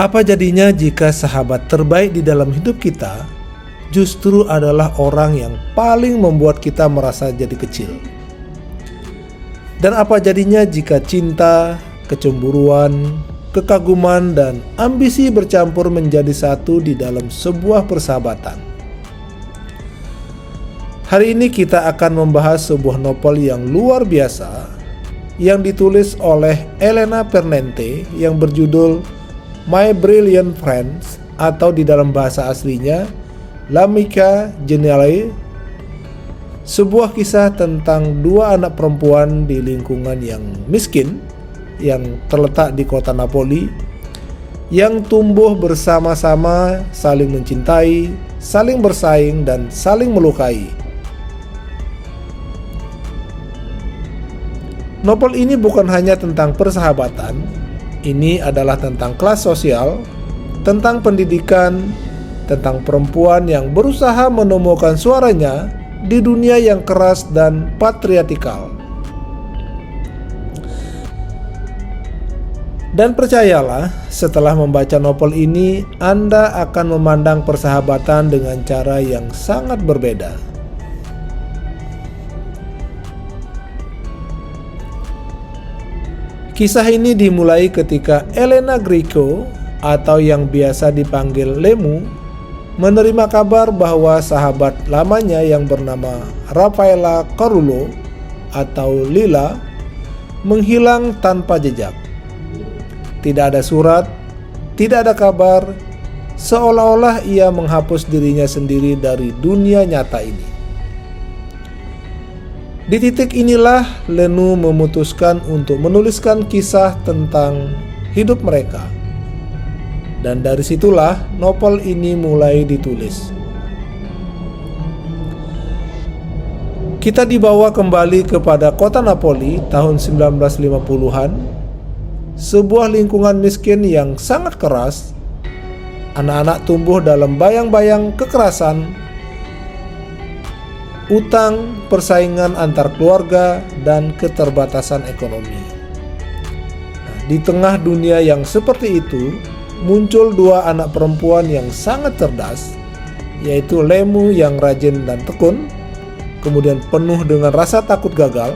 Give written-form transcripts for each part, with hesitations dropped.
Apa jadinya jika sahabat terbaik di dalam hidup kita justru adalah orang yang paling membuat kita merasa jadi kecil? Dan apa jadinya jika cinta, kecemburuan, kekaguman, dan ambisi bercampur menjadi satu di dalam sebuah persahabatan? Hari ini kita akan membahas sebuah novel yang luar biasa yang ditulis oleh Elena Ferrante yang berjudul My Brilliant Friends, atau di dalam bahasa aslinya L'Amica Geniale, sebuah kisah tentang dua anak perempuan di lingkungan yang miskin yang terletak di kota Napoli, yang tumbuh bersama-sama, saling mencintai, saling bersaing, dan saling melukai. Novel ini bukan hanya tentang persahabatan. Ini adalah tentang kelas sosial, tentang pendidikan, tentang perempuan yang berusaha menemukan suaranya di dunia yang keras dan patriarkal. Dan percayalah, setelah membaca novel ini, Anda akan memandang persahabatan dengan cara yang sangat berbeda. Kisah ini dimulai ketika Elena Greco, atau yang biasa dipanggil Lemu, menerima kabar bahwa sahabat lamanya yang bernama Raffaella Carullo atau Lila menghilang tanpa jejak. Tidak ada surat, tidak ada kabar, seolah-olah ia menghapus dirinya sendiri dari dunia nyata ini. Di titik inilah Lenu memutuskan untuk menuliskan kisah tentang hidup mereka. Dan dari situlah novel ini mulai ditulis. Kita dibawa kembali kepada kota Napoli tahun 1950-an, sebuah lingkungan miskin yang sangat keras. Anak-anak tumbuh dalam bayang-bayang kekerasan, utang, persaingan antar keluarga, dan keterbatasan ekonomi. Di tengah dunia yang seperti itu, muncul dua anak perempuan yang sangat cerdas, yaitu Lemu yang rajin dan tekun, kemudian penuh dengan rasa takut gagal,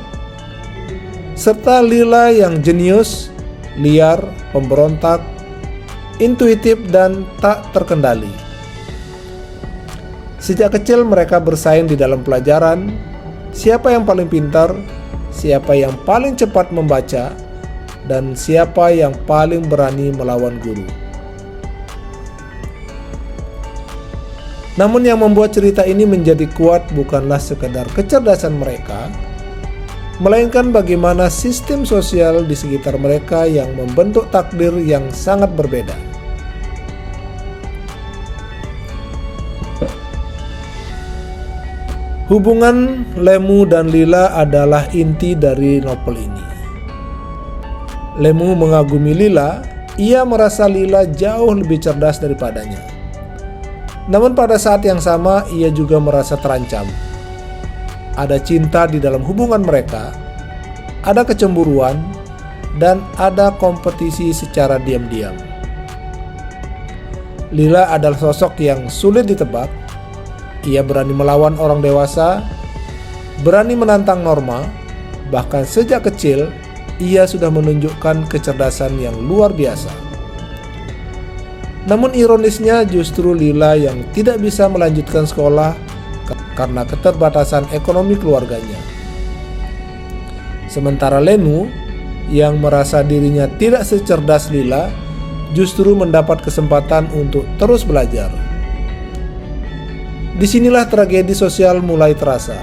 serta Lila yang jenius, liar, pemberontak, intuitif, dan tak terkendali. Sejak kecil mereka bersaing di dalam pelajaran, siapa yang paling pintar, siapa yang paling cepat membaca, dan siapa yang paling berani melawan guru. Namun yang membuat cerita ini menjadi kuat bukanlah sekedar kecerdasan mereka, melainkan bagaimana sistem sosial di sekitar mereka yang membentuk takdir yang sangat berbeda. Hubungan Lemu dan Lila adalah inti dari novel ini. Lemu mengagumi Lila, ia merasa Lila jauh lebih cerdas daripadanya. Namun pada saat yang sama, ia juga merasa terancam. Ada cinta di dalam hubungan mereka, ada kecemburuan, dan ada kompetisi secara diam-diam. Lila adalah sosok yang sulit ditebak. Ia berani melawan orang dewasa, berani menantang norma, bahkan sejak kecil ia sudah menunjukkan kecerdasan yang luar biasa. Namun ironisnya justru Lila yang tidak bisa melanjutkan sekolah karena keterbatasan ekonomi keluarganya. Sementara Lenu yang merasa dirinya tidak secerdas Lila justru mendapat kesempatan untuk terus belajar. Disinilah tragedi sosial mulai terasa.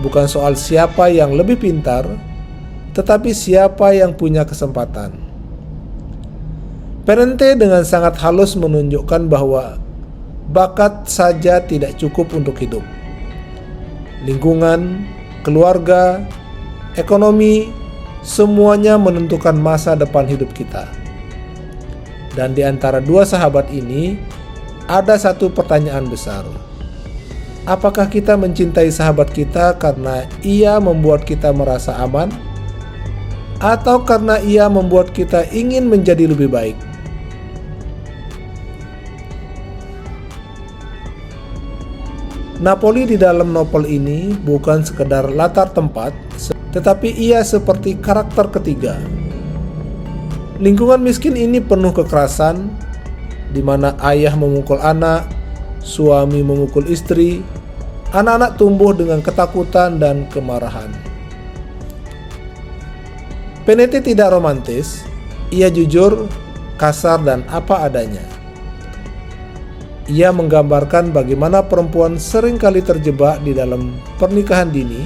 Bukan soal siapa yang lebih pintar, tetapi siapa yang punya kesempatan. Ferrante dengan sangat halus menunjukkan bahwa bakat saja tidak cukup untuk hidup. Lingkungan, keluarga, ekonomi, semuanya menentukan masa depan hidup kita. Dan di antara dua sahabat ini, ada satu pertanyaan besar. Apakah kita mencintai sahabat kita karena ia membuat kita merasa aman? Atau karena ia membuat kita ingin menjadi lebih baik? Napoli di dalam novel ini bukan sekedar latar tempat, tetapi ia seperti karakter ketiga. Lingkungan miskin ini penuh kekerasan, di mana ayah memukul anak, suami memukul istri, anak-anak tumbuh dengan ketakutan dan kemarahan. Pennette tidak romantis, ia jujur, kasar, dan apa adanya. Ia menggambarkan bagaimana perempuan seringkali terjebak di dalam pernikahan dini,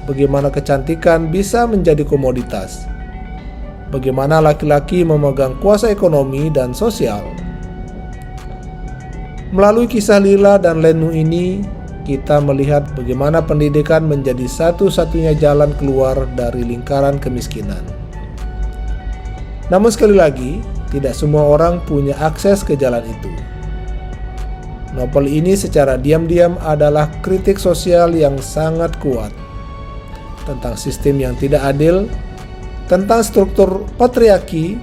bagaimana kecantikan bisa menjadi komoditas, bagaimana laki-laki memegang kuasa ekonomi dan sosial. Melalui kisah Lila dan Lenu ini, kita melihat bagaimana pendidikan menjadi satu-satunya jalan keluar dari lingkaran kemiskinan. Namun sekali lagi, tidak semua orang punya akses ke jalan itu. Novel ini secara diam-diam adalah kritik sosial yang sangat kuat tentang sistem yang tidak adil, tentang struktur patriarki,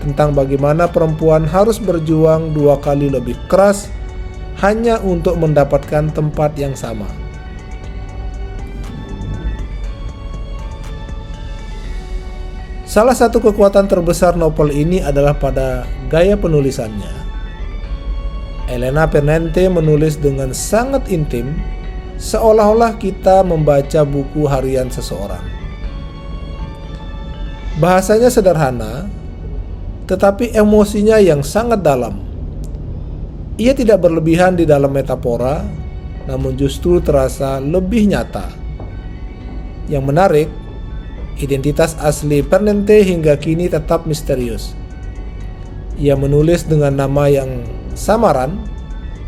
tentang bagaimana perempuan harus berjuang 2 kali lebih keras hanya untuk mendapatkan tempat yang sama. Salah satu kekuatan terbesar novel ini adalah pada gaya penulisannya. Elena Pennette menulis dengan sangat intim, seolah-olah kita membaca buku harian seseorang. Bahasanya sederhana, tetapi emosinya yang sangat dalam. Ia tidak berlebihan di dalam metafora, namun justru terasa lebih nyata. Yang menarik, identitas asli Pennette hingga kini tetap misterius. Ia menulis dengan nama yang samaran,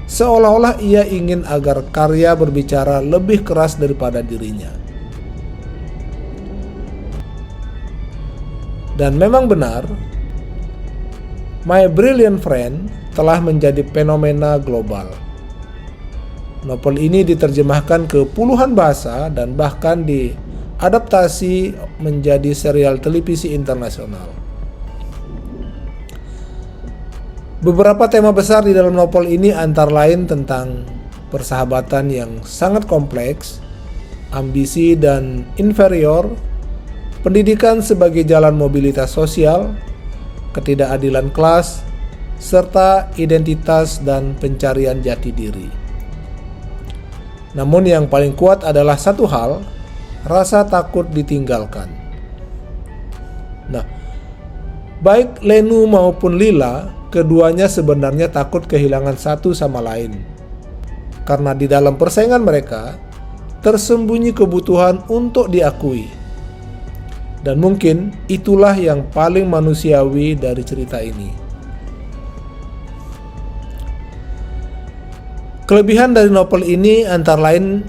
seolah-olah ia ingin agar karya berbicara lebih keras daripada dirinya. Dan memang benar, My Brilliant Friend telah menjadi fenomena global. Novel ini diterjemahkan ke puluhan bahasa dan bahkan diadaptasi menjadi serial televisi internasional. Beberapa tema besar di dalam novel ini antara lain tentang persahabatan yang sangat kompleks, ambisi dan inferior, pendidikan sebagai jalan mobilitas sosial, ketidakadilan kelas, serta identitas dan pencarian jati diri. Namun yang paling kuat adalah satu hal, rasa takut ditinggalkan. Nah, baik Lenu maupun Lila, keduanya sebenarnya takut kehilangan satu sama lain. Karena di dalam persaingan mereka, tersembunyi kebutuhan untuk diakui. Dan mungkin itulah yang paling manusiawi dari cerita ini. Kelebihan dari novel ini antara lain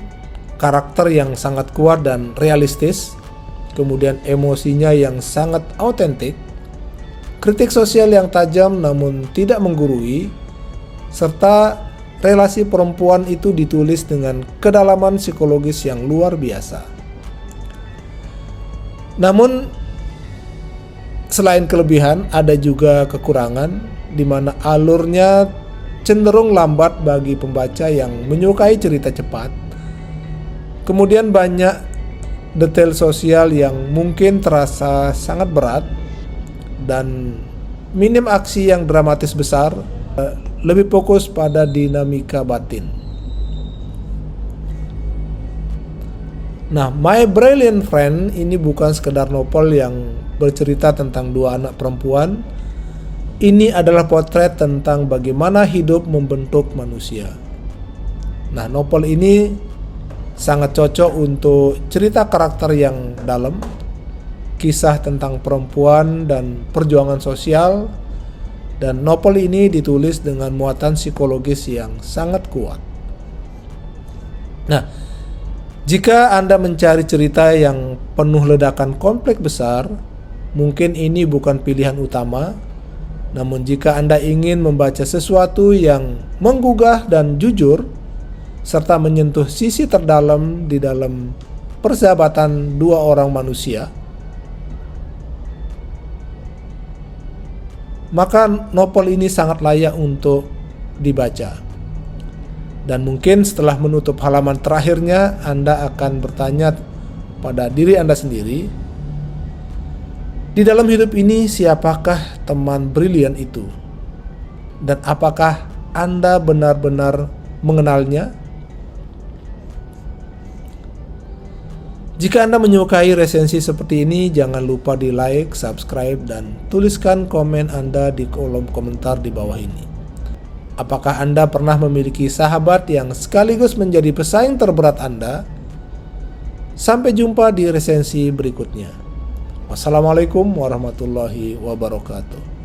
karakter yang sangat kuat dan realistis, kemudian emosinya yang sangat autentik, kritik sosial yang tajam namun tidak menggurui, serta relasi perempuan itu ditulis dengan kedalaman psikologis yang luar biasa. Namun selain kelebihan, ada juga kekurangan di mana alurnya cenderung lambat bagi pembaca yang menyukai cerita cepat. Kemudian banyak detail sosial yang mungkin terasa sangat berat dan minim aksi yang dramatis besar, lebih fokus pada dinamika batin. Nah, My Brilliant Friend ini bukan sekedar novel yang bercerita tentang 2 anak perempuan. Ini adalah potret tentang bagaimana hidup membentuk manusia. Nah, novel ini sangat cocok untuk cerita karakter yang dalam, kisah tentang perempuan dan perjuangan sosial, dan novel ini ditulis dengan muatan psikologis yang sangat kuat. Nah, jika Anda mencari cerita yang penuh ledakan konflik besar, mungkin ini bukan pilihan utama. Namun jika Anda ingin membaca sesuatu yang menggugah dan jujur, serta menyentuh sisi terdalam di dalam persahabatan 2 orang manusia, maka novel ini sangat layak untuk dibaca. Dan mungkin setelah menutup halaman terakhirnya, Anda akan bertanya pada diri Anda sendiri, di dalam hidup ini siapakah teman brilian itu? Dan apakah Anda benar-benar mengenalnya? Jika Anda menyukai resensi seperti ini, jangan lupa di like, subscribe, dan tuliskan komen Anda di kolom komentar di bawah ini. Apakah Anda pernah memiliki sahabat yang sekaligus menjadi pesaing terberat Anda? Sampai jumpa di resensi berikutnya. Wassalamualaikum warahmatullahi wabarakatuh.